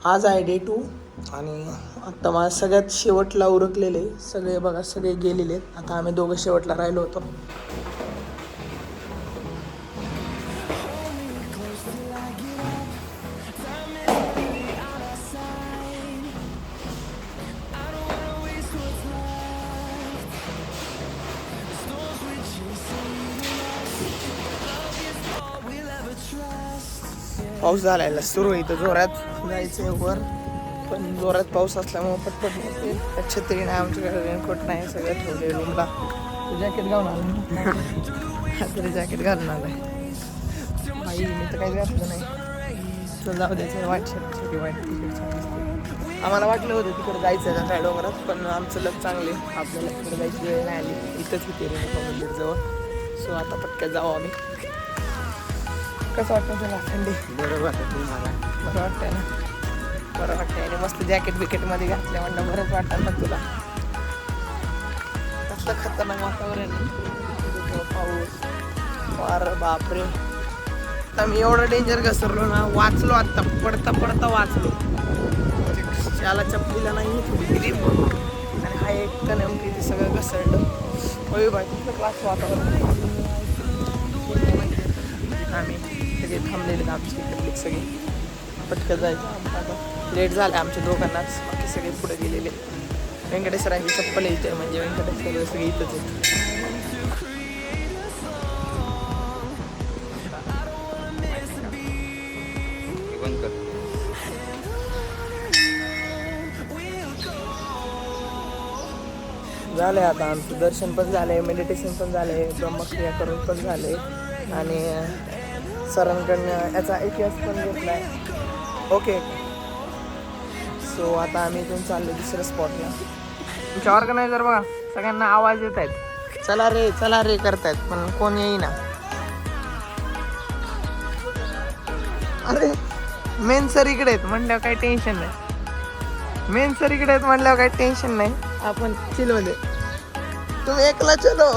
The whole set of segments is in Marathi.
आज आहे डे 2 आणि आत्ता माझं सगळ्यात शेवटला उरकलेले सगळे बघा सगळे गेलेले आहेत. आता आम्ही दोघं शेवटला राहिलो होतो. पाऊस झालायला सुरू आहे, इथं जोरात जायचं वर, पण जोरात पाऊस असल्यामुळे पटपट होते. छत्री नाही आमच्याकडे, रेनकोट नाही, सगळं ठेवले रूमला. जॅकेट घालून आलं तरी जॅकेट घालून आलाय बाई, मी तर काही घातलं नाही. तर जाऊ द्यायचं, व्हाईट शर्ट व्हाईट टी-शर्ट. आम्हाला वाटलं होतं तिकडे जायचं का काय डोंगरात, पण आमचं लग चांगले, आपल्याला तिकडे जायची वेळ नाही आली. इथंच होते रेणुका मंदिरजवळ. सो आता पटक्यात जाऊ आम्ही. कसं वाटतं तुला थंडी? बरोबर वाटतं मला. बरं वाटतंय ना? बरं वाटतंय. आणि मस्त जॅकेट बिकेटमध्ये घातल्या म्हणलं बरंच वाटतं ना तुला. कसलं खतरनाक वातावरण, पाऊस, वार, बापरे. आता मी एवढं डेंजर घसरलो ना, वाचलो आत्ता, पडता पडता वाचलो. त्याला चपलीला नाही थोडी ग्रीप, आणि हा एक नेमकी ते सगळं घसरलं. होय बाई, तिथलं क्लास वातावरण. आम्ही सगळे थांबलेले, आमची पब्लिक सगळी. पटकन जायचं आता, लेट झालं आमच्या दोघांनाच. बाकी सगळे पुढे गेलेले. व्यंकटेश्वरांची चप्पल इथे, म्हणजे व्यंकटेश्वर सगळे इथंच आहेत. झालंय आता आमचं दर्शन पण झालंय, मेडिटेशन पण झालंय, ब्रह्मक्रिया करून पण झाले, आणि सरांकडनं याचा इतिहास पण घेतलाय. ओके, सो आता आम्ही इथून चाललो दुसऱ्या स्पॉटला. तुमच्या ऑर्गनायझर बघा सगळ्यांना आवाज येत आहेत, चला रे करतायत, पण कोण येईना. अरे मेन सर इकडे आहेत म्हणल्यावर काही टेन्शन नाही. मेन सर इकडे आहेत म्हणल्यावर काही टेन्शन नाही. आपण चिलमध्ये, तुम्ही एकला चलो.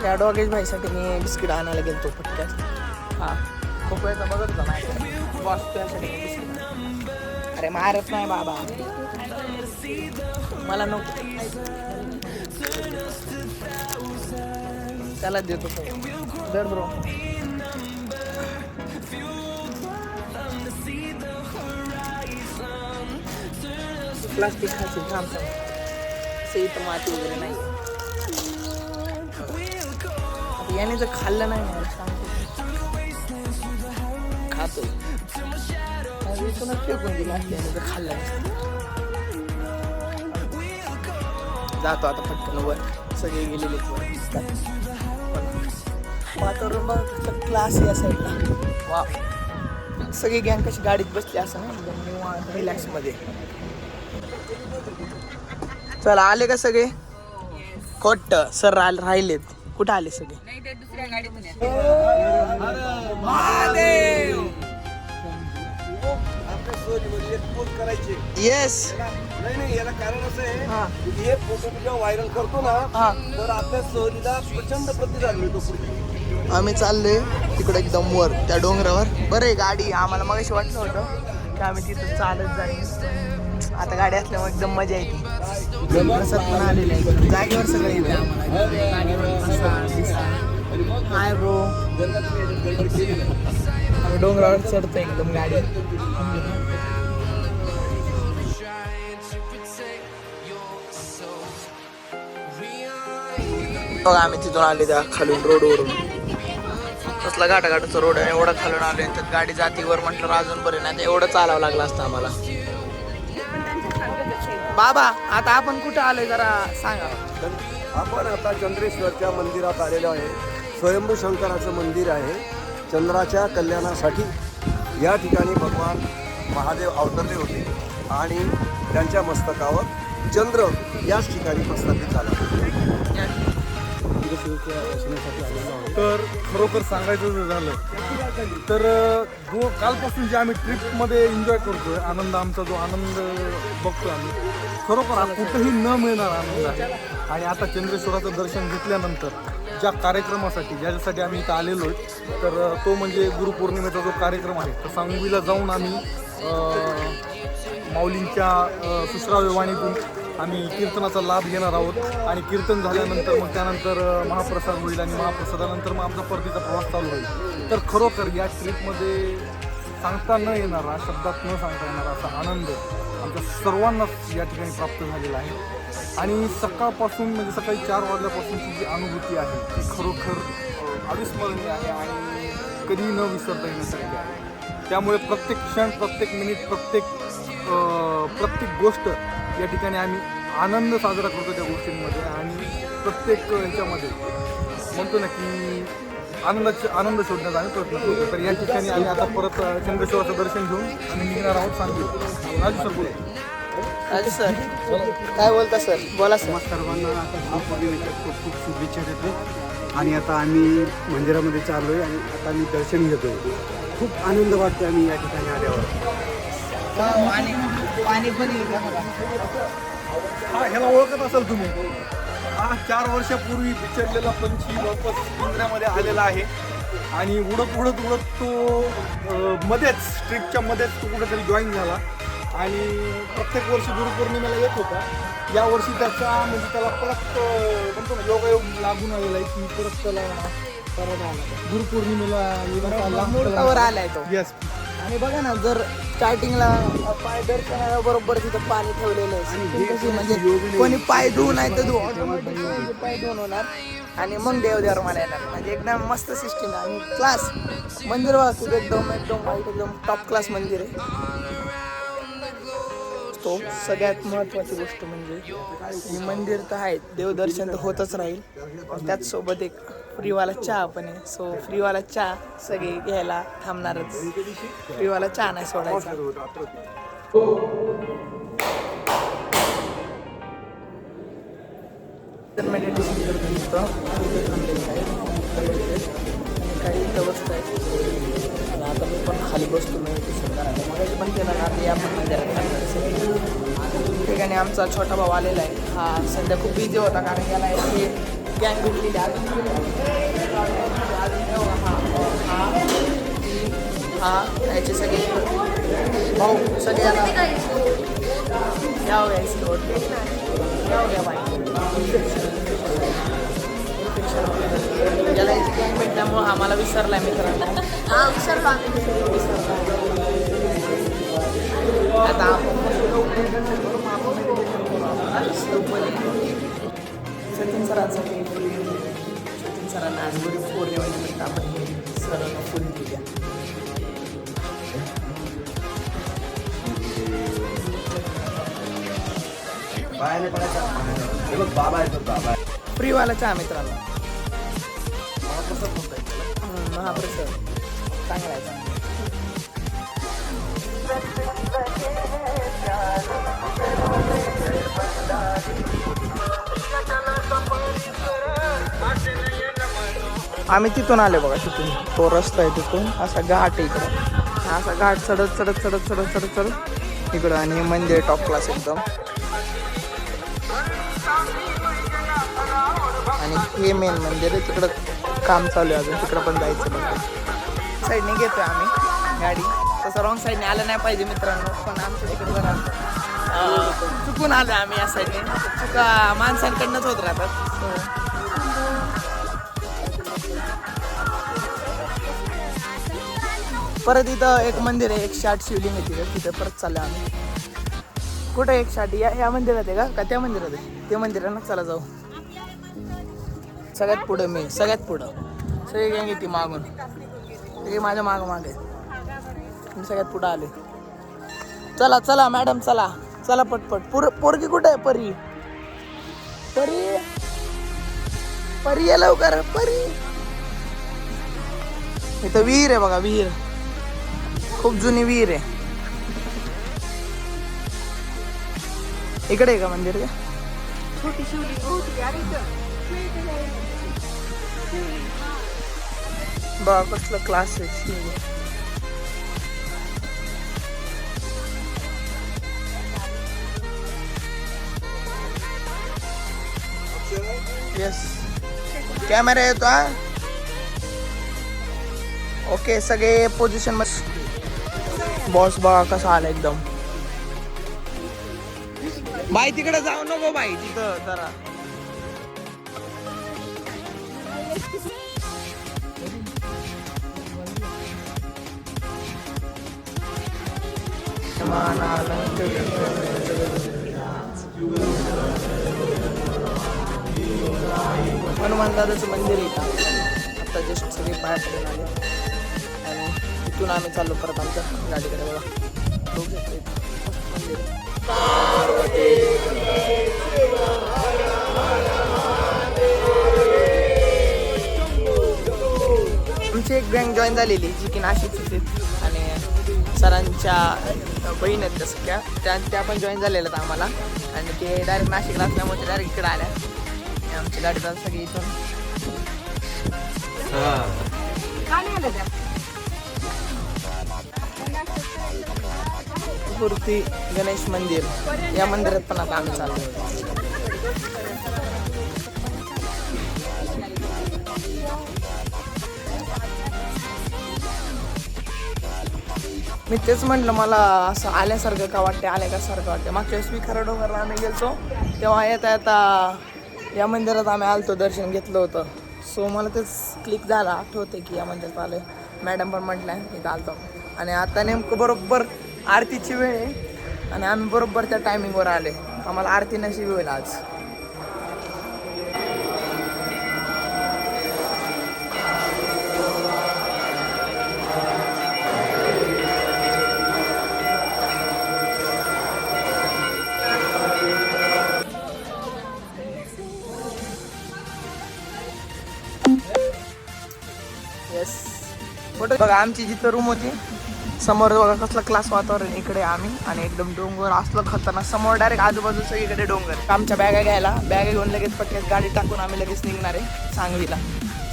या डॉगेज भाईसाठी मी बिस्किट आणायला गेलतो पटक्यात. हां, खूप वेळचा बघत होता माझ्या बॉस, त्यासाठी मी बिस्किट. अरे मारत नाही बाबा, मला नको, त्याला देतो दर ब्रो. प्लास्टिक खायची थांब से इथं माती वगैरे नाही. आता याने जर खाल्लं नाही ना सांगतो, खातो इथूनच फेकून दिला याने जर खाल्लं. जातो आता पटकन वर, सगळे गेलेले वातावरण बघ, क्लास या साईडला. वा, सगळी गँग कशी गाडीत बसली असं ना, एकदम रिलॅक्स मध्ये. चला आले का सगळे? खोट सर राहिलेत. कुठं आले सगळे? येस. नाही याला कारण असं आहे, हे फोटो जेव्हा व्हायरल करतो ना, तर आपल्या सहलीला प्रचंड प्रतिसाद मिळतो. आम्ही चाललोय तिकडे एकदम वर त्या डोंगरावर. बरं आहे गाडी, आम्हाला मगाशी वाटलं होतं की आम्ही तिथं चालत जाईल. आता गाडी असल्यामुळे एकदम मजा येते. प्रसाद पण आलेले आहे जागेवर, सगळं येते आम्हाला. हाय ब्रो, आम्ही डोंगरावर चढतो एकदम गाडी. बघा आम्ही तिथून आले त्या खालून रोडवरून. कसला घाटाघाटाचा रोड आहे, एवढा खालून आलो. त्यात गाडी जातीवर म्हटलं अजून बरे नाही, एवढं चालावं लागलं असतं आम्हाला. बाबा आता आपण कुठं आलोय जरा सांगा. आपण आता चंद्रेश्वरच्या मंदिरात आलेलो आहे. स्वयंभू शंकराचं मंदिर आहे. चंद्राच्या कल्याणासाठी या ठिकाणी भगवान महादेव अवतरले होते आणि त्यांच्या मस्तकावर चंद्र याच ठिकाणी प्रस्थापित झाला. तर खरोखर सांगायचं जर झालं तर कालपासून जे आम्ही ट्रिपमध्ये एन्जॉय करतोय, आनंद, आमचा जो आनंद बघतो आम्ही, खरोखर कुठेही न मिळणार आनंद आहे. आणि आता चंद्रेश्वराचं दर्शन घेतल्यानंतर ज्या कार्यक्रमासाठी ज्याच्यासाठी आम्ही इथं आलेलो आहे, तर तो म्हणजे गुरुपौर्णिमेचा जो कार्यक्रम आहे, तर सांगवीला जाऊन आम्ही माऊलींच्या सुश्राव्य वाणीतून आम्ही कीर्तनाचा लाभ घेणार आहोत आणि कीर्तन झाल्यानंतर मग त्यानंतर महाप्रसाद होईल आणि महाप्रसादानंतर मग आमचा परतीचा प्रवास चालू होईल. तर खरोखर या ट्रिपमध्ये सांगता न येणारा, शब्दात न सांगता येणारा असा आनंद आमच्या सर्वांनाच या ठिकाणी प्राप्त झालेला आहे. आणि सकाळपासून म्हणजे सकाळी 4 वाजल्यापासूनची जी अनुभूती आहे ती खरोखर अविस्मरणीय आहे आणि कधीही न विसरता येण्यासारखी आहे. त्यामुळे प्रत्येक क्षण, प्रत्येक मिनिट, प्रत्येक गोष्ट या ठिकाणी आम्ही आनंद साजरा करतो त्या गोष्टींमध्ये. आणि प्रत्येक ह्याच्यामध्ये म्हणतो ना की आनंद शोधण्याचा आम्ही प्रयत्न करतो. तर या ठिकाणी आम्ही आता परत चंद्रेश्वराचं दर्शन घेऊन आम्ही निघणार आहोत सांगली. राजू सर बोला. राजू सर काय बोलता सर? बोला सर. सर्वांना आता गुरुपौर्णिमेच्या खूप खूप शुभेच्छा देतो. आणि आता आम्ही मंदिरामध्ये चाललो आहे आणि आता आम्ही दर्शन घेतो आहे. खूप आनंद वाटतो आम्ही या ठिकाणी आल्यावर. पाणी पण येईल का बघा. हा, ह्याला ओळखत असाल तुम्ही. हा 4 वर्षापूर्वी बिछडलेला पंछी वापस पिंजऱ्यामध्ये आलेला आहे आणि उडत उडत उडत तो मध्येच ट्रिपच्या मध्येच तो कुठेतरी जॉईन झाला आणि प्रत्येक वर्षी गुरुपौर्णिमेला येत होता. यावर्षी त्याचा म्हणजे त्याला परत म्हणतो ना योगायोग लागून आलेला आहे की परत त्याला परत आला गुरुपौर्णिमेला मुहूर्तावर आलाय तो. येस. आणि बघा ना, जर स्टार्टिंगला पाय दर्शनाला बरोबर तिथं पाणी ठेवलेलं आहे कशी म्हणजे कोणी पाय धुवू नाही तर ऑटोमॅटिक पाय धुवून होणार आणि मग देवदेवर मला येणार. म्हणजे एकदम मस्त सिस्टीम आहे आणि क्लास मंदिर वाहतूक एकदम वाईट एकदम टॉप क्लास मंदिर आहे. तो सगळ्यात महत्त्वाची गोष्ट म्हणजे हे मंदिर तर आहे, देवदर्शन तर होतच राहील. त्याच सोबत एक फ्रीवाला चहा पण आहे. सो फ्रीवाला चहा सगळे घ्यायला थांबणारच. फ्रीवाला चहा नाही सोडायचा. मेडिटेशन करतो तिथं काही इथं बसताय आणि आता मी पण खाली बसतो मेडिटेशन करायला. मग पण केलं ना, आता आपण मंदिरात ठिकाणी आमचा छोटा भाऊ आलेला आहे. हा सध्या खूप बिझी होता कारण याला हे गँग भेटलेली हा याचे सगळे भाऊ सगळे याला यावं घ्या बाई याला याची गँग भेटल्यामुळं आम्हाला विसरलाय मित्रांनो. आता सचिन सरांसाठी सचिन सरांना आज गुरुपौर्णिमेनिमित्त आपण सरांना फुल दिल्या. फ्रीवाला चहा मित्रांनो. महाप्रसाद चांगला आहे. आम्ही तिथून आले बघा. तिथून तो रस्ता आहे, तिथून असा घाट आहे इकडं. असा घाट चढत चढत चढत चढत चढत चढत इकडं आणि मंदिर टॉप क्लास एकदम. आणि हे मेन मंदिर आहे, तिकडं काम चालू आहे अजून. तिकडं पण जायचं बघा. साईडने घेतोय आम्ही गाडी. तसं रॉंग साईडने आलं नाही पाहिजे मित्रांनो, पण आमच्या तिकडे बघा चुकून आलो आम्ही या साईडने. चुका माणसांकडनंच होत राहतात. परत इथं एक मंदिर आहे, 108 शिवलिंग आहे तिथे परत चाललो आम्ही. कुठं 108? या मंदिरात आहे का त्या मंदिरात आहे? ते मंदिरानं चला जाऊ. सगळ्यात पुढं मी, सगळ्यात पुढं सगळी गँग येते मागून. ते माझ्या मागं आहे. मी सगळ्यात पुढं आले. चला चला मॅडम चला चला पटपट. पोरगी कुठं आहे? परी परी परी ये लवकर परी. इथं विहीर आहे बघा, विहीर. खूप जुनी विहीर आहे. इकडे आहे का मंदिर? का छोटी बघा कसलं क्लास आहे. येस कॅमेरा येतो. ओके सगळे पोझिशन मध्ये बॉस बघा कसा आला एकदम. बाई तिकडे जाऊ नको बाई, तिथं जरा हनुमान दादाचं मंदिर आहे. आता जस्ट सगळे पाया पडून आले आणि तिथून आम्ही चाललो परत आमच्या गाडीकडे. बघा लोक येतात. मंदिर आमची एक गँग जॉईन झालेली जी की नाशिकचीच आहेत आणि सरांच्या बहीण आहेत त्या सगळ्या त्या पण जॉईन झालेल्या आहेत आम्हाला. आणि ते डायरेक्ट नाशिकला असल्यामुळे ते डायरेक्ट इकडे आल्या. आमची गाडी तर सगळी इथून मूर्ती गणेश मंदिर या मंदिरात पण आता आम्ही चाललो. मी तेच म्हटलं मला असं आल्यासारखं का वाटते, आल्यासारखं वाटते. मागच्या वेळेस विखारा डोंगरला आम्ही गेलो तेव्हा येता या मंदिरात आम्ही आलतो, दर्शन घेतलं होतं. सो मला तेच क्लिक झालं, आठवते की या मंदिरात आले. मॅडम पण म्हटलं इथं आलतो. आणि आता नेमकं बरोबर आरतीची वेळ आहे आणि आम्ही बरोबर त्या टायमिंगवर आले. आम्हाला आरती नशीब होईल आज. येस फोटो बघा. आमची जिथं रूम होती समोर बघा कसलं क्लास वातावरण. इकडे आम्ही आणि एकदम डोंगर असलं खतरनाक. समोर डायरेक्ट आजूबाजू सगळीकडे डोंगर. आमच्या बॅगा घ्यायला बॅगा घेऊन लगेच पटक्यात गाडी टाकून आम्ही लगेच निघणार आहे सांगलीला.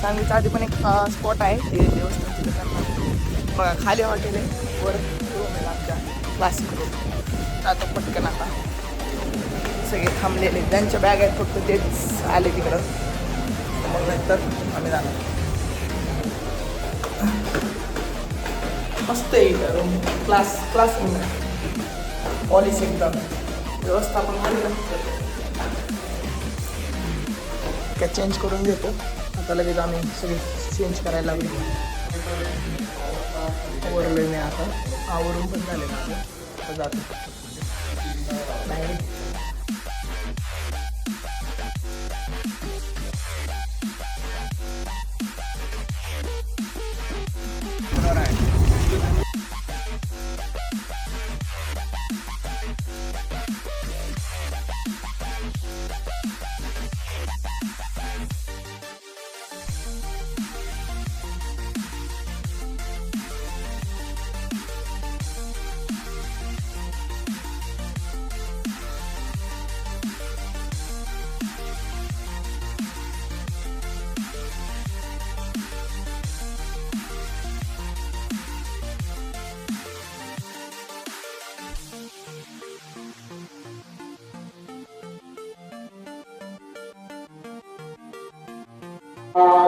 सांगलीच्या आधी पण एक स्पॉट आहे ते देवस्थान तिथं बघा. खाली हॉटेल आहे, वर रूम आहे आमच्या क्लासिक रूम. आता पटकन आता सगळे थांबलेले ज्यांच्या बॅग आहेत फक्त तेच आले तिकडं. मग नंतर आम्ही जाणार. मस्त आहे इथं रूम. क्लास रूम आहे. पॉलिश एकदम व्यवस्था पण काय चेंज करून घेतो. आता लगेच आम्ही सगळे चेंज करायला लागलो. आवरलो मी आता. आवरून पण झाले माझं. आता जातो डायरेक्ट.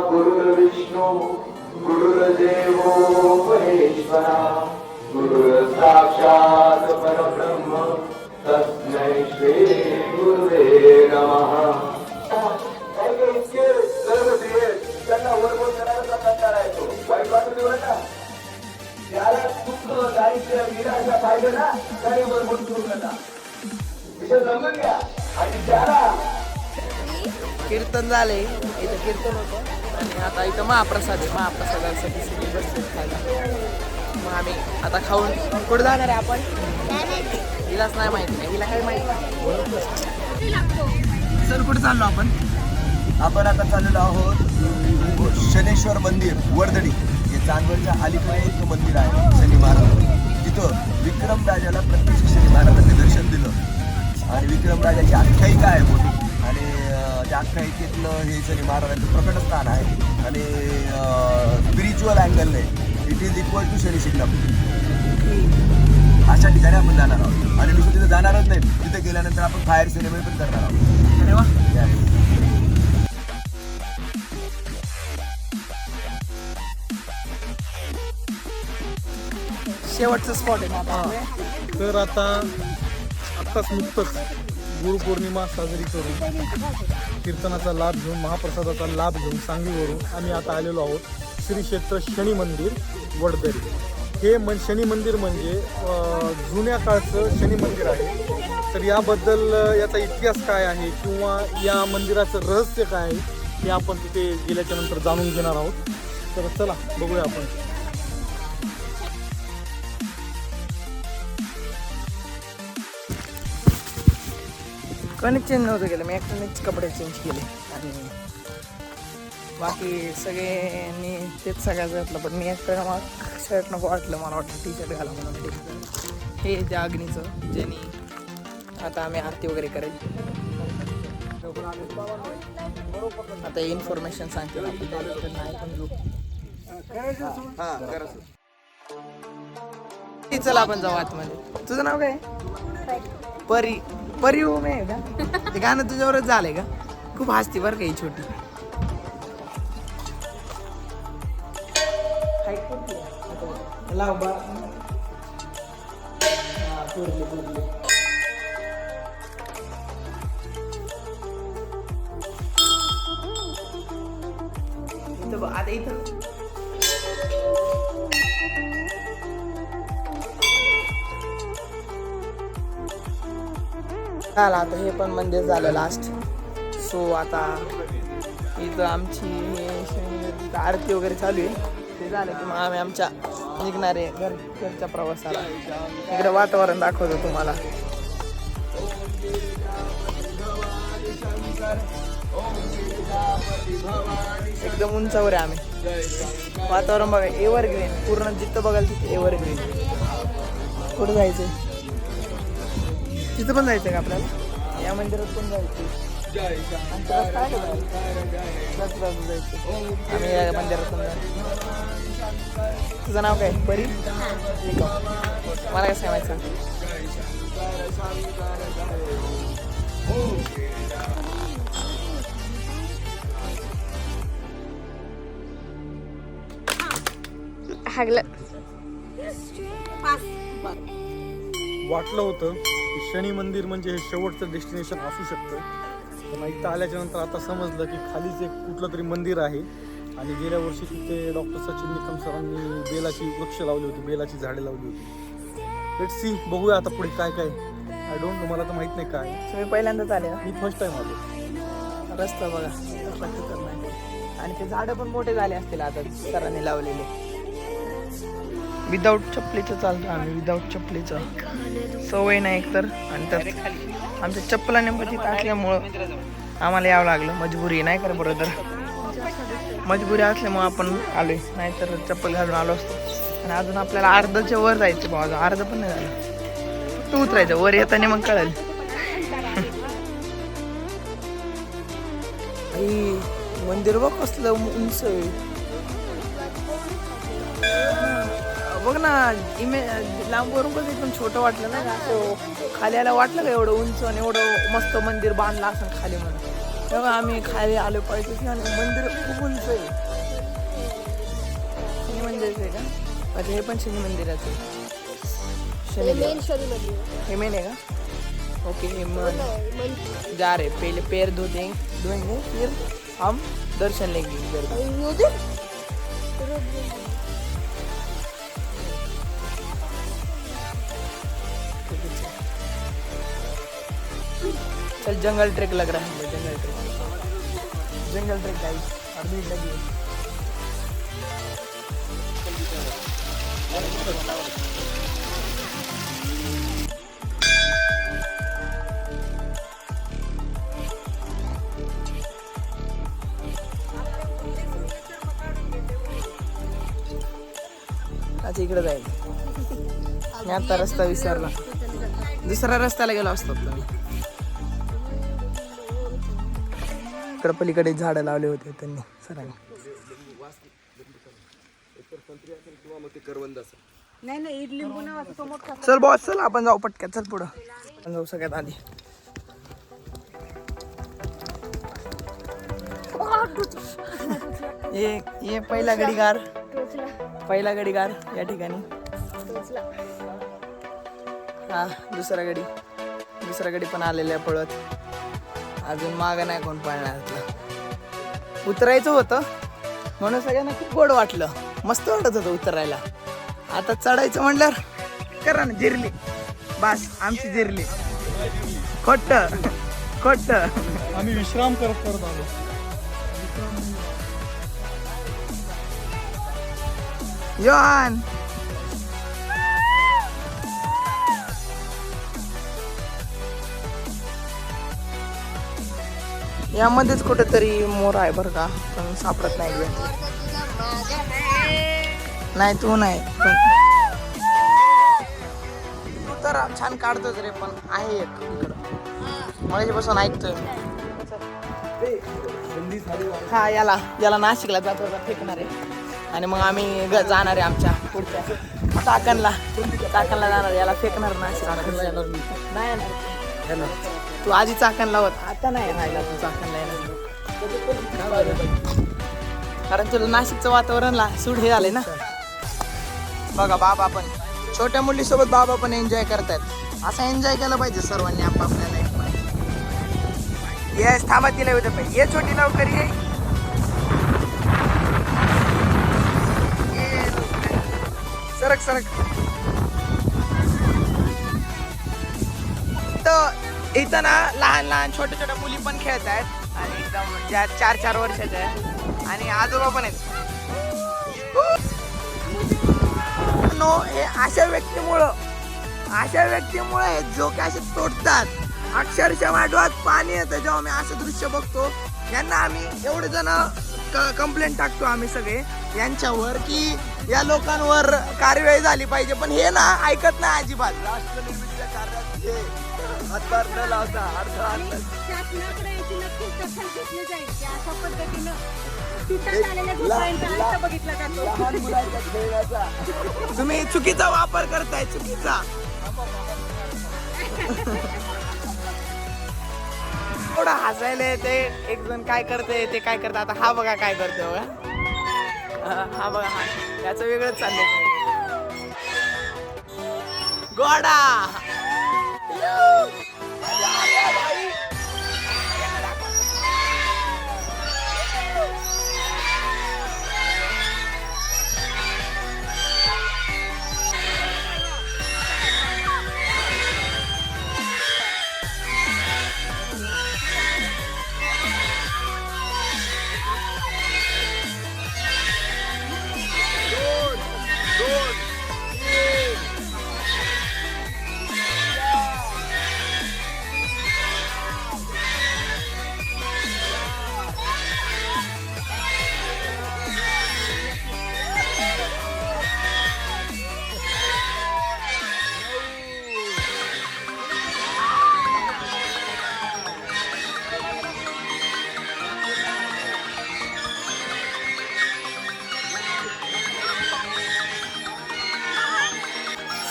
गुरुर्विष्णू गुरुर्देवो महेश्वरा गुरुर्साक्षात् परब्रह्म तस्मै श्री गुरुवे नमः. त्यांना वरबोल करायचा प्रकार आहे तो. वाईट वाटून देऊ नका. त्याला दुःख दारिद्र्य निराशा पाहिजे ना त्याने वरबोल करू नका. विषय समजून घ्या. आणि त्याला कीर्तन झाले इथं. कीर्तन होतं आणि आता इथं महाप्रसाद आहे. महाप्रसादासाठी सगळी बसले खायला. मग आम्ही आता खाऊन कुठं जाणार आहे आपण? हिलाच नाही माहिती नाही. हिला काही माहिती नाही. सर कुठे चाललो आपण? आपण आता चाललेलो आहोत शनेश्वर मंदिर वर्दडी. हे चांदवडच्या अलीकडे एक मंदिर आहे शनी महाराज. तिथं विक्रम राजाला प्रत्यक्ष शनी महाराजांनी दर्शन दिलं आणि विक्रम राजाची आख्यायिका आहे मोठी. आणि त्या आख्यायिकेतलं हे शनी महाराजांचं प्रकटस्थान आहे. आणि स्पिरिच्युअल अँगलने it is equal to Shani Shingnapur. अशा ठिकाणी आपण जाणार आहोत. आणि नुसतं तिथे जाणारच नाही, तिथे गेल्यानंतर आपण फायर सेरेमनी पण करणार आहोत. अरे वा. शेवटचं स्पॉट आहे ना आता आपले. तर आत्ताच नुकतंच गुरुपौर्णिमा साजरी करून कीर्तनाचा लाभ घेऊन महाप्रसादाचा लाभ घेऊन सांगलीवरून आम्ही आता आलेलो आहोत श्री क्षेत्र शनी मंदिर वडदरी. हे शनी मंदिर म्हणजे जुन्या काळचं शनी मंदिर आहे. तर याबद्दल याचा इतिहास काय आहे किंवा या मंदिराचं रहस्य काय आहे हे आपण तिथे गेल्याच्या नंतर जाणून घेणार आहोत. तर चला बघूया आपण. कणिक चेंज नव्हतं केलं मी, एकट्यानेच कपडे चेंज केले आणि बाकी सगळ्यांनी तेच सगळ्याचं घातलं. पण मी एकट्यानं मला शर्ट नको वाटलं, मला वाटतं टी शर्ट घाला म्हणून. हे जे अग्नीचं ज्यांनी आता आम्ही आरती वगैरे करेल. आता इन्फॉर्मेशन सांगते चला आपण जाऊ आतमध्ये. तुझं नाव काय? परी उमे आहे का? ते गाणं तुझ्यावरच झालंय का? खूप हसती बरं का ही छोटी. लाव बा. इथं बघ, आता इथं झालं. आता हे पण मंदिर झालं लास्ट. सो आता इथं आमची आरती वगैरे चालू आहे. ते झालं की मग आम्ही आमच्या निघणारे घरच्या प्रवासाला इकडे वातावरण दाखवतो तुम्हाला. एकदम उंचावर आहे आम्ही. वातावरण बघा एव्हरग्रीन, पूर्ण जिथं बघाल तिथे एव्हरग्रीन. कुठं जायचंय? तिथं पण जायचं का आपल्याला? या मंदिरात पण जायचं. आम्ही या मंदिरात पण जायचं. तुझं नाव काय? परी? ठीक आहे, मला काय सांगायचं? वाटलं होतं की शनी मंदिर म्हणजे हे शेवटचं डेस्टिनेशन असू शकतं. पण इथं आल्याच्या नंतर आता समजलं की खालीच एक कुठलं तरी मंदिर आहे आणि गेल्या वर्षी तिथे डॉक्टर सचिन निकम सरांनी बेलाची वृक्ष लावली होती, बेलाची झाडे लावली होती. लेट्स सी, बघूया आता पुढे काय काय. आय डोंट नो, मला तर माहीत नाही काय. तुम्ही पहिल्यांदाच आले ना? मी फर्स्ट टाइम आलो. रस्ता बघा आणि ते झाडं पण मोठे झाले असतील आता सरांनी लावलेले. विदाऊट चपलीचं चालतो आम्ही, विदाऊट चपलीचं सवय नाही एकतर. आणि त्यात आमच्या चप्पला नेमकं तिथं असल्यामुळं आम्हाला यावं लागलं. मजबुरी नाही का ब्रदर? मजबुरी असल्यामुळं आपण आलोय, नाहीतर चप्पल घालून आलो असतो. आणि अजून आपल्याला अर्धच्या वर जायचं बा, अजून अर्ध पण नाही झालं. तू उतरायचं वर येताना मग कळेल. मंदिर बघ कसलं उंच आहे. बघ ना, लांबवरून कसं एकदम छोटं वाटलं ना असं. खाली आला वाटलं का एवढं उंच आणि एवढं मस्त मंदिर बांधलं असं खाली म्हणून. तेव्हा आम्ही खाली आलो पाहिजे आणि मंदिर खूप उंच आहे. शनी मंदिरच आहे का? अच्छा, हे पण शनी मंदिराचं आहे. हे मेन आहे का? ओके, हे मन जा रे, पहले पैर धोएंगे फिर हम दर्शन लेंगे. चल, जंगल ट्रेक लग रहा है. जंगल ट्रेक गाइस, और भीड़ लगी है. अच्छा, इकडे जाईल. मी आता रस्ता विसरला, दुसऱ्या रस्त्याला गेलो असतो. इकडे पलीकडे झाडं लावले होते त्यांनी सरांनी. चल बॉस, चल आपण जाऊ पटक्यात. चल पुढं आपण जाऊ सगळ्यात आधी. ये पहिला गडीगार या ठिकाणी. हा दुसरा गडी पण आलेला पळत. अजून मागं नाही कोण पळणार इथलं. उतरायचं होतं म्हणून सगळ्यांना खूप गोड वाटलं, मस्त वाटत होतं उतरायला. आता चढायचं म्हणल्यावर करा ना जिरली, बस आमची जिरली. खोट आम्ही विश्राम करत आलो. योहान यामध्येच कुठेतरी मोर आहे बरं का, पण सापडत नाही. नाही तू नाही, तू तर छान काढतोच रे, पण आहे एक इकडं माझ्यापासून ऐकतोय. हा याला नाशिकला जात होता फेकणार आहे आणि मग आम्ही जाणार आहे आमच्या पुढच्या चाकणला जाणार आहे. याला फेकणार नाशिक नाही येणार. तू आधी चाकणला होत, आता नाही राहिला तू चाकणला येणार, कारण तुला नाशिकचं वातावरणला सूट हे झाले ना. बघा बाबा पण छोट्या मुलीसोबत बाबा पण एन्जॉय करतात. असं एन्जॉय केलं पाहिजे सर्वांनी आपापल्या लाईफमध्ये. येस थांबा तिला होतं पाहिजे. ये छोटी लवकर ये. सरक तर इथं ना लहान छोट्या मुली पण खेळत आहेत आणि एकदम ज्या 4 वर्षाच्या आहेत आणि आजोबा पण आहेत. हे अशा व्यक्तीमुळं हे जोके असे तोडतात. अक्षरशः वाटवात पाणी येतं जेव्हा मी असं दृश्य बघतो. यांना आम्ही एवढे जण कंप्लेंट टाकतो आम्ही सगळे यांच्यावर की या लोकांवर कारवाई झाली पाहिजे, पण हे ना ऐकत नाही अजिबात. राष्ट्र निर्मितीच्या कार्यात हातभार न लावता तुम्ही चुकीचा वापर करताय, चुकीचा. थोडं हसायला ते एक जण काय करते ते काय करतं. आता हा बघा काय करतो बघा, हा बघा हा त्याचं वेगळंच चाललंय. गोडा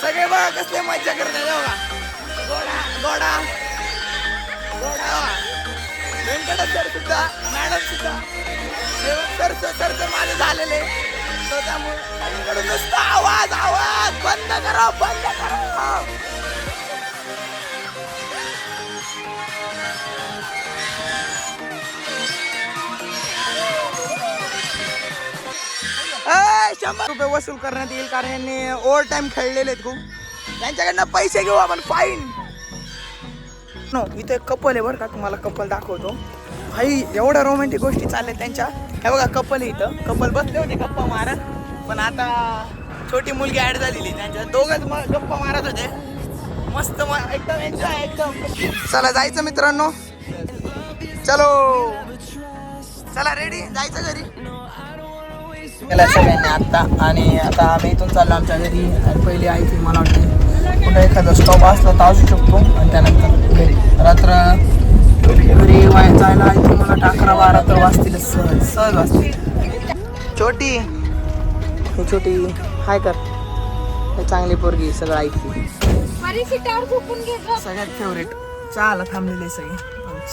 सगळे बघा कसले मज्जा करतात. बघा गोडा व्यंकटेश सर सुद्धा, मॅडम सुद्धा, सर माझे झालेले. त्यामुळे नुसता आवाज बंद करा. ₹100 वसूल करण्यात येईल कारण यांनी ओव्हर टाइम खेळलेले आहेत खूप. त्यांच्याकडनं पैसे घेऊ आपण, फाईन. इथे कपल आहे बरं का, तुम्हाला कपल दाखवतो. भाई एवढ्या रोमॅन्टिक गोष्टी चालल्या त्यांच्या. हे बघा कपल आहे इथं, कपल बसले होते गप्पा मारत, पण आता छोटी मुलगी ऍड झालेली. त्यांच्या दोघंच गप्पा मारत होते. मस्त एकदम एन्जॉय एकदम. चला जायचं मित्रांनो, चला रेडी जायचं घरी. केला सगळ्यांनी आत्ता आणि आता आम्ही इथून चाललो आमच्या घरी. आणि पहिले आय थिंक मला वाटतं कुठं एखादा स्टॉप असला तर असू शकतो आणि त्यानंतर घरी. रात्र घरी जायला आय थिंक मला 11-12 तर वाजतील, सहज वाजतील. छोटी हाय कर, हे चांगली पोरगी, सगळं ऐकते. सगळ्यात फेवरेट चहाला थांबलेले सगळे.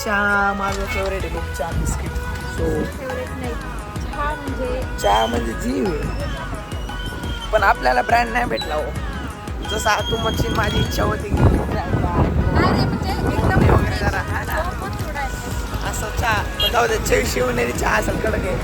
चहा माझं फेवरेट आहे खूप, चहा बिस्किट. सो चहा म्हणजे जीव आहे, पण आपल्याला ब्रँड नाही भेटला हो. जसा तुमची माझी इच्छा होती की वगैरे जरा हा ना. असं चहा जाऊ दे शिवनेरी चहा असेल कडक आहे.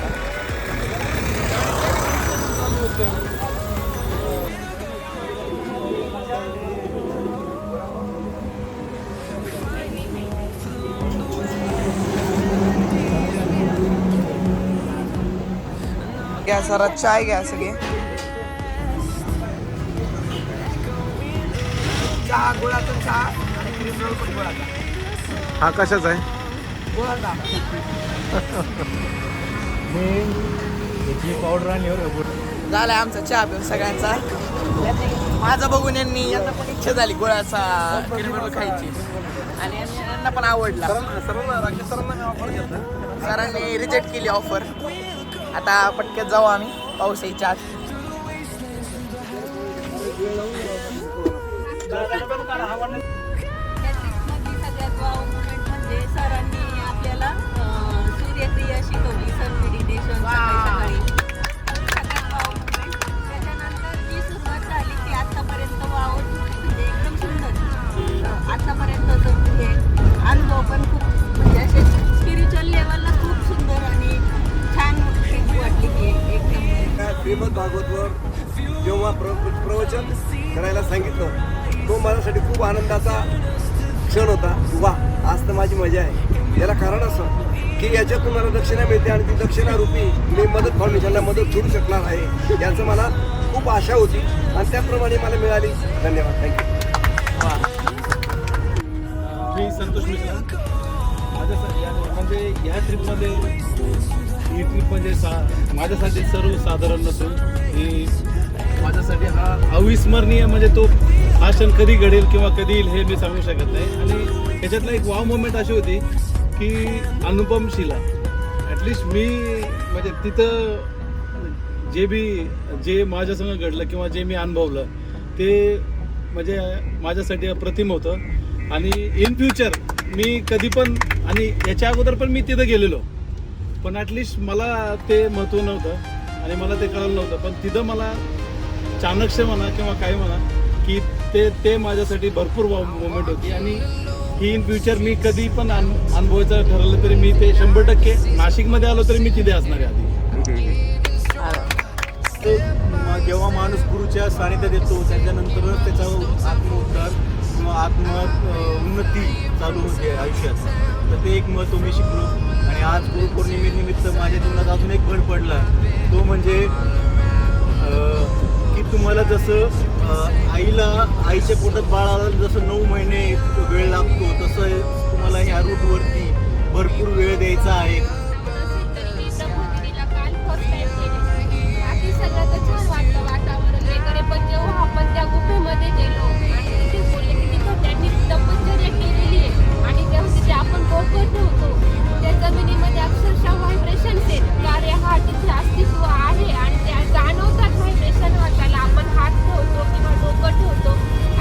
घ्या सर चाय घ्या सगळे. चहा गुळाचा चहा आणि क्रीम रोल पण गुळाचा. हा कशाचा आहे? गुळाचा. पावडर आणि झालाय आमचा चहा पिऊन सगळ्यांचा. माझं बघून यांना पण इच्छा झाली गुळाचा क्रीम रोल खायची आणि यांना पण आवडला. सरांनी रिजेक्ट केली ऑफर. आता पटक्यात जाऊ आम्ही पाऊस यायच्या आत. सगळ्यात वाव मोमेंट म्हणजे सरांनी आपल्याला सूर्यक्रिया शिकवली, सन मेडिटेशन सकाळी. सगळ्यात वाव मोमेंट. त्याच्यानंतर जी सुरुवात झाली ती आतापर्यंत वाव म्हणजे एकदम सुंदर. आतापर्यंत हे अनुभव पण खूप म्हणजे असे स्पिरिच्युअल लेवलला खूप सुंदर आणि छान ट्रिप वाटली की एकदम. श्रीमद भागवतवर जेव्हा प्रवचन करायला सांगितलं तो माझ्यासाठी खूप आनंदाचा क्षण होता. वा, आज तर माझी मजा आहे. याला कारण असं की याच्यातून मला दक्षिणा मिळते आणि ती दक्षिणारूपी मी मदत फाउंडेशनला मदत करू शकणार आहे याचं मला खूप आशा होती आणि त्याप्रमाणे मला मिळाली. धन्यवाद. थँक्यू. मी संतोष मिश्रा. म्हणजे या ट्रिपमध्ये ही ट्रिप म्हणजे माझ्यासाठी सर्वसाधारण नसून ही माझ्यासाठी हा अविस्मरणीय म्हणजे तो हा क्षण कधी घडेल किंवा कधी येईल हे मी सांगू शकत नाही. आणि त्याच्यातला एक वाव मोमेंट अशी होती की अनुपम शिला ॲटलिस्ट मी म्हणजे तिथं जे माझ्यासंग घडलं किंवा जे मी अनुभवलं ते म्हणजे माझ्यासाठी अप्रतिम होतं. आणि इन फ्युचर मी कधी पण आणि याच्या अगोदर पण मी तिथं गेलेलो पण ॲटलिस्ट मला ते महत्त्व नव्हतं आणि मला ते कळलं नव्हतं. पण तिथं मला चाणक्य म्हणा किंवा काय म्हणा की ते माझ्यासाठी भरपूर मोमेंट होती आणि ही इन फ्युचर मी कधी पण अनुभवायचं ठरवलं तरी मी ते 100% नाशिकमध्ये आलो तरी मी तिथे असणार आहे आधी. जेव्हा माणूस गुरुच्या सानिध्यात येतो त्याच्यानंतरच त्याचा आत्मोद्धार किंवा उन्नती चालू होते आयुष्यात. तर ते एक महत्त्व मी शिकलो. आणि आज गुरुपौर्णिमेनिमित्त माझ्या जीवनात अजून एक भर पडला. तो म्हणजे की तुम्हाला जसं आईच्या पोटात बाळाला जसं 9 महिने वेळ लागतो तसं तुम्हाला ह्या रूटवरती भरपूर वेळ द्यायचा आहे. वातावरण वगैरे पण जेव्हा आपण त्या गुफेमध्ये गेलो आणि तिथे बोलले की तिथं त्यांनी तपश्चर्या केलेली आहे आणि तेव्हा तिथे आपण डोकं ठेवतो त्या जमिनीमध्ये अक्षरशः व्हायब्रेशन्स आहेत. कार्य हा तिथे अस्तित्व आहे आणि त्या जाणवतात व्हायब्रेशन वाटायला. आपण हात ठेवतो किंवा डोकं ठेवतो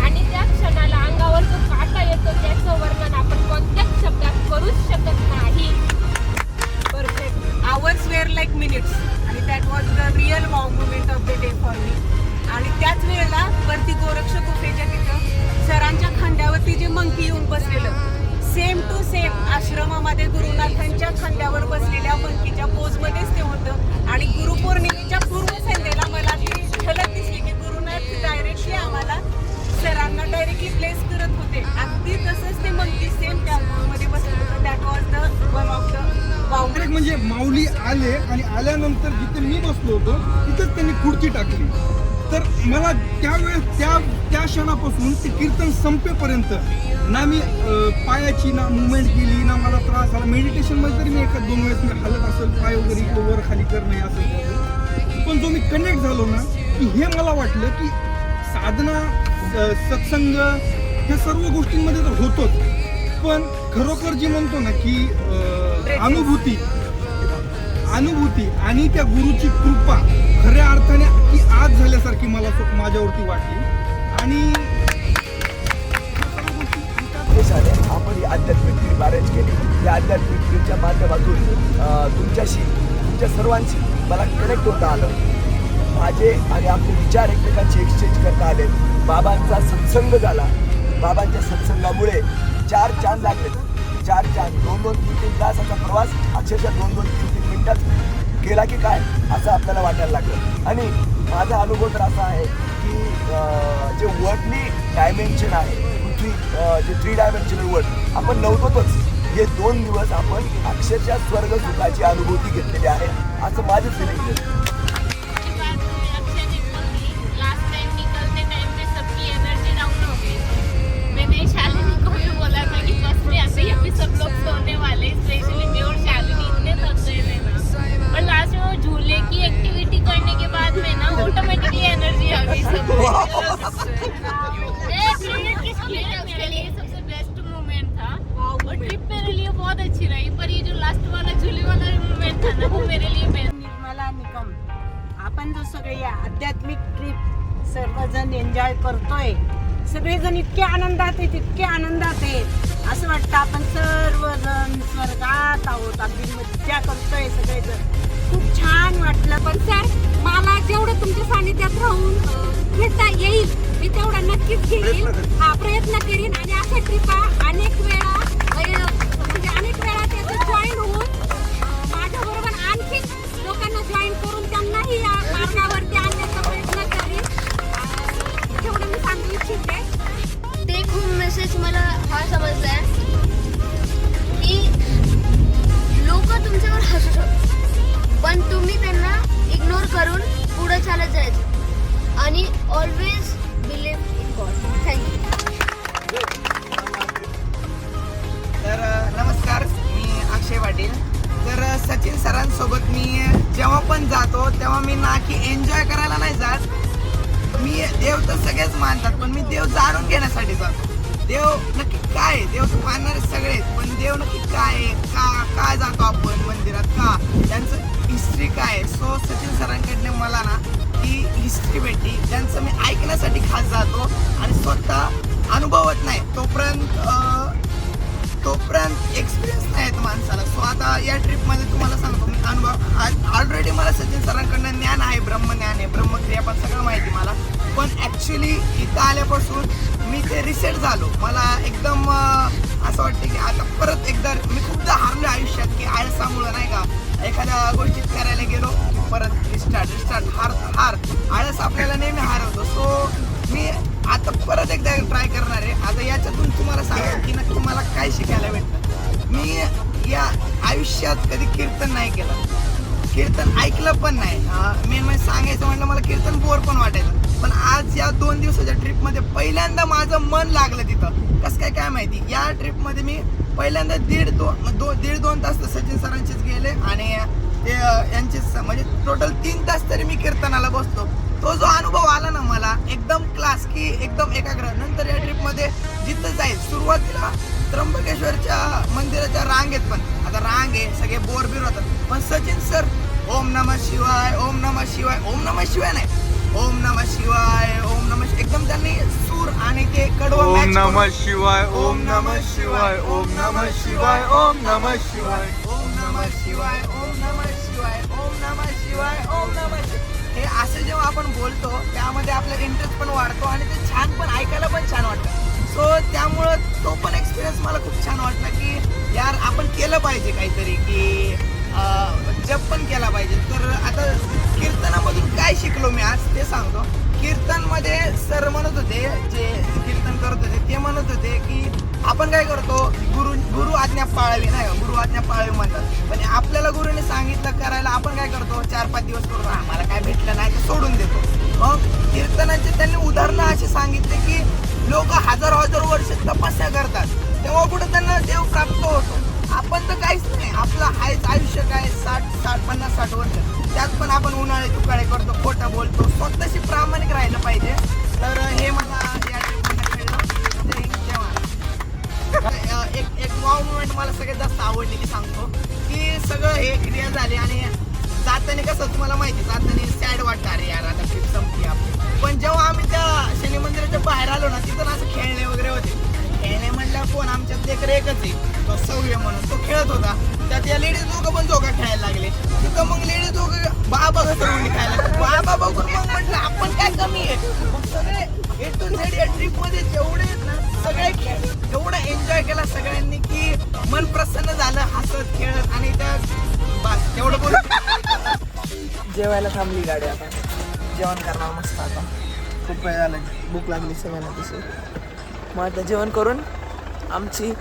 आणि त्या क्षणाला अंगावर जो काटा येतो त्याचं वर्णन आपण कोणत्याच शब्दात करूच शकत नाही. Perfect. Hours were like minutes आणि that was the real wow moment of the day for me. आणि त्याच वेळेला वरती गोरक्ष गुफेच्या तिथं सरांच्या खांद्यावरती जे मंकी येऊन बसलेलं सेम टू सेम आश्रमामध्ये गुरुनाथांच्या खांद्यावर बसलेल्या मंकीच्या पोजमध्येच ते होतं. आणि गुरुपौर्णिमेच्या पूर्वसंध्येला मला ती झलक दिसली की गुरुनाथ डायरेक्टली आम्हाला सरांना डायरेक्टली प्लेस करत होते. अगदी तसंच ते मंकी सेम त्या पोजमध्ये बसलं होतं. That was the one of the wow. म्हणजे माऊली आले आणि आल्यानंतर जिथे मी बसलो होतो तिथेच त्यांनी खुर्ची टाकली. तर मला त्यावेळेस त्या क्षणापासून ते कीर्तन संपेपर्यंत ना मी पायाची ना मुवमेंट केली ना मला त्रास झाला. मेडिटेशनमध्ये तरी मी 1-2 वेळेस मी हालत असेल पाय वगैरे वर खाली करणे असेल पण जो मी कनेक्ट झालो ना की हे मला वाटलं की साधना सत्संग ह्या सर्व गोष्टींमध्ये तर होतोच पण खरोखर जी म्हणतो ना की अनुभूती आणि त्या गुरुची कृपा खऱ्या अर्थाने ती आज झाल्यासारखी मला माझ्यावरती वाटली. आणि आपण ही आध्यात्मिक ट्रिप अरेंज केली. या आध्यात्मिक ट्रिपच्या माध्यमातून तुमच्या सर्वांशी मला कनेक्ट होता आलं. माझे आणि आपले विचार एकमेकांचे एक्सचेंज करता आले. बाबांचा सत्संग झाला. बाबांच्या सत्संगामुळे 4 चांद लागले. 4 चांद 2-2, 3-3 तासाचा प्रवास अक्षरशः 2-2, 3-3 मिनिटात केला की काय असं आपल्याला वाटायला लागलं. आणि माझा अनुभव तर असा आहे की जे वर्ल्डली डायमेन्शन आहे पृथ्वी, जे 3 डायमेन्शनल वर्ल्ड आपण नव्हतोच. हे 2 दिवस आपण अक्षरशः स्वर्ग सुखाची अनुभूती घेतलेली आहे असं माझं फिलिंग आहे. लास्ट टाइम निकलते टाइम पे सबकी एनर्जी डाउन हो गई. मैंने शालिनी को भी बोला था कि बस में ऐसे अभी सब लोग सोने वाले, स्पेशली मैं और शालिनी इतने थक गए थे ना. और लास्ट में वो झूले की एक्टिविटी करने के बाद में ना ऑटोमेटिकली एनर्जी आ गई मेरे लिए सबसे बेस्ट मोमेंट था. और ट्रिप मेरे लिए बहुत अच्छी रही, पर ये जो लास्ट वाला झूले वाला मोमेंट था ना वो मेरे लिए बेस्ट. निर्मला निकम, आपण जो सगळे या आध्यात्मिक ट्रिप सर्वजण एन्जॉय करतोय, सगळेजण इतके आनंदात आहेत असं वाटतं आपण सर्वजण स्वर्गात आहोत. अगदी मज्जा करतोय सगळेजण. खूप छान वाटलं. पण सर मला जेवढं तुमच्या सानिध्यात राहून घेता येईल मी तेवढा नक्कीच घेईन. हा प्रयत्न करीन. आणि अशा ट्रिपा अनेक वेळा त्याचं जॉईन होऊन माझ्याबरोबर आणखी लोकांना जॉईन करून त्यांनाही या मार्गावरती आणण्याचा प्रयत्न करीन. जेवढं मी सांगू इच्छिते. ते खूप मेसेज मला हा समजलाय की लोक तुमच्यावर हसू शकतात पण तुम्ही त्यांना इग्नोर करून पुढे चालत जायचं आणि always believe in God. Thank you. तर नमस्कार, मी अक्षय पाटील. तर सचिन सरांसोबत मी जेव्हा पण जातो तेव्हा मी ना की एन्जॉय करायला नाही जात. मी देव तर सगळेच मानतात पण मी देव जाणून घेण्यासाठी जातो. देव नक्की काय आहे, देव तर मानणारे सगळेच, पण देव नक्की काय आहे, का जातो आपण मंदिरात, का त्यांचं हिस्ट्री काय आहे. सो सचिन सरांकडनं मला ना ती हिस्ट्री भेटली. त्यांचं मी ऐकण्यासाठी खास जातो आणि स्वतः अनुभवत नाही तोपर्यंत एक्सपिरियन्स नाही आहेत माणसाला. सो आता या ट्रिपमध्ये तुम्हाला सांगतो मी अनुभव. ऑलरेडी मला सचिन सरांकडनं ज्ञान आहे, ब्रह्मज्ञान आहे, ब्रह्मक्रिया पण सगळं माहिती मला. पण ॲक्च्युली इथं आल्यापासून मी ते रिसेट झालो. मला एकदम असं वाटतं की आता परत एकदा मी खूपदा हारलो आयुष्यात की आळसामुळं नाही का एखाद्या गोष्टीत करायला गेलो की परत रिस्टार्ट हार आळस आपल्याला नेहमी हारवतो. सो मी आता परत एकदा ट्राय करणार आहे. आता याच्यातून तुम्हाला सांगतो की नक्की मला काय शिकायला भेटतं. मी या आयुष्यात कधी कीर्तन नाही केलं, कीर्तन ऐकलं पण नाही. मेन म्हणजे सांगायचं म्हटलं मला कीर्तन बोर पण वाटायचं. पण आज या 2 दिवसाच्या ट्रिपमध्ये पहिल्यांदा माझं मन लागलं तिथं. कसं काय माहिती. या ट्रिपमध्ये मी पहिल्यांदा दीड दोन तास तर सचिन सरांचेच गेले आणि ते यांचेच म्हणजे टोटल 3 तास तरी मी कीर्तनाला बसलो. तो जो अनुभव आला ना मला एकदम क्लास की एकदम एकाग्र. नंतर या ट्रिपमध्ये जिथं जाईल सुरुवातीला त्र्यंबकेश्वरच्या मंदिराच्या रांगेत पण आता रांग आहे, सगळे बोर होतात. पण सचिन सर ओम नमः शिवाय, ओम नमः शिवाय, ओम नमः शिवाय नाही, ओम नमः शिवाय, ओम नमः, एकदम त्यांनी सूर आणि ते कडवं ओम नमः शिवाय, ओम नमः शिवाय, ओम नमः शिवाय, ओम नमः शिवाय, ओम नमः शिवाय, ओम नमः शिवाय, ओम नमः शिवाय, ओम नमः शिवाय. हे असं जेव्हा आपण बोलतो त्यामध्ये आपला इंटरेस्ट पण वाढतो आणि ते छान पण ऐकायला पण छान वाटतं. सो त्यामुळं तो पण एक्सपिरियन्स मला खूप छान वाटला की यार आपण केलं पाहिजे काहीतरी की जप पण केला पाहिजे. तर आता कीर्तनामधून काय शिकलो मी आज ते सांगतो. कीर्तनमध्ये सर म्हणत होते, जे कीर्तन करत होते ते म्हणत होते की आपण काय करतो, गुरु आज्ञा पाळावी नाही का, गुरु आज्ञा पाळावी म्हणतात. पण आपल्याला गुरुने सांगितलं करायला आपण काय करतो 4-5 दिवस करतो, आम्हाला काय भेटलं नाही तर सोडून देतो. मग कीर्तनाचे त्यांनी उदाहरणं असे सांगितले की लोक हजार वर्ष तपस्या करतात तेव्हा कुठं त्यांना देव प्राप्त होतो. आपण तर काहीच नाही, आपलं हायच आयुष्य काय 50-60 वर्ष, त्यात पण आपण उन्हाळे तुकाळे करतो, खोटं बोलतो. स्वतःशी प्रामाणिक राहिलं पाहिजे. तर हे मला या ट्रिपमध्ये कळलं. एक वाव मुवमेंट मला सगळ्यात जास्त आवडलेली सांगतो की सगळं हे क्रिया झाली आणि जाताना कसं तुम्हाला माहिती, जाताना सॅड वाटतं अरे यार आता ट्रिप संपली आपली. पण जेव्हा आम्ही त्या शनी मंदिराच्या बाहेर आलो ना तिथं असं खेळणे वगैरे होते. खेळणे म्हटलं कोण आमच्यात लेकर एकच आहे तो सौर्य म्हणून तो खेळत होता. त्यात या लेडीज लोक पण जोगा खेळायला लागले. तिथं मग लेडीज लोक बाबा घसरवून खायला लागले. बाबा बघून मग म्हटलं आपण काय कमी आहे. मग सगळे A to Z या ट्रिप मध्ये जेवढे आहेत ना सगळे एवढा एन्जॉय केला सगळ्यांनी की मन प्रसन्न झालं हसत खेळत. आणि त्या बस तेवढं बोल. जेवायला थांबली गाडी. आता जेवण करणार मस्त. आता खूप वेळ झाला भूक लागली सगळ्यांना तशी. मग आता जेवण करून आमची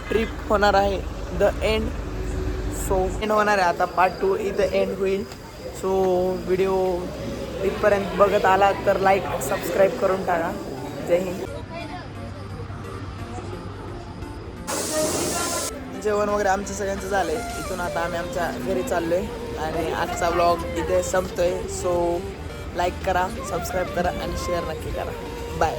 ट्रिप होणार आहे द एंड. सो एंड होणार आहे आता. पार्ट 2 इथं एंड होईल. सो व्हिडिओ इथपर्यंत बघत आला तर लाईक सबस्क्राईब करून टाका. जय हिंद. जेवण वगैरे आमचं सगळ्यांचं झालं आहे. इथून आता आम्ही आमच्या घरी चाललो आहे आणि आजचा व्लॉग इथे संपतोय. सो लाईक करा, सबस्क्राईब करा आणि शेअर नक्की करा. बाय.